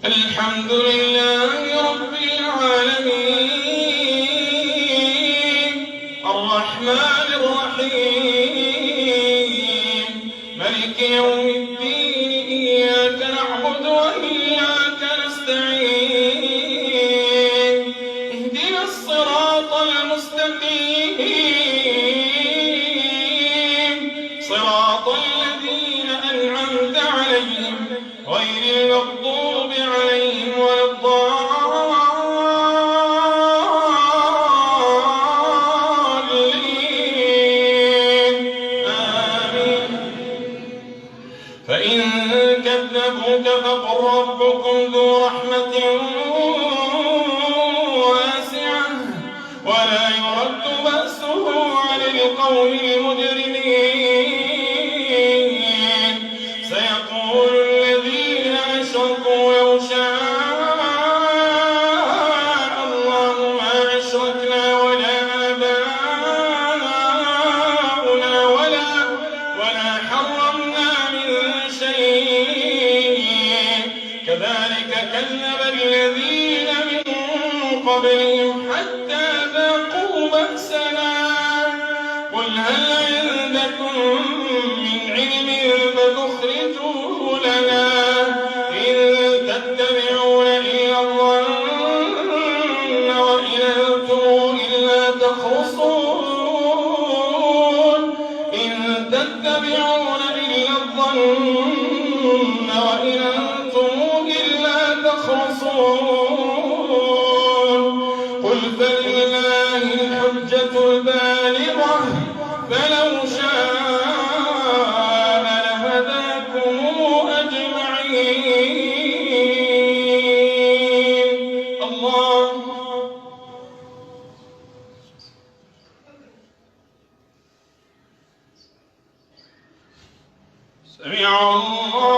الحمد لله رب العالمين الرحمن الرحيم ملك يوم الدين إياك نعبد وإياك نستعين اهدنا الصراط المستقيم صراط الذين أنعمت عليهم غير المغضوب عليهم ولا الضالين آمين. فإن كذبوك فقل ربكم ذو رحمة واسعة ولا يرد بأسه عن القوم المجرمين سيقول الذين أشركوا لو شاء الله ما أشركنا ولا آباؤنا ولا حرمنا من شيء كذلك كذب الذين من قبلهم حتى ذاقوا بأسنا قل هل عندكم من علم فتخرجوه لنا إن تتبعون إلا الظن وإن أنتم إلا تخرصون إن تتبعون إلا الظن وإن أنتم إلا تخرصون قل فلله الحجة البالغة فلو شاء لهداكم أجمعين. الله سمع الله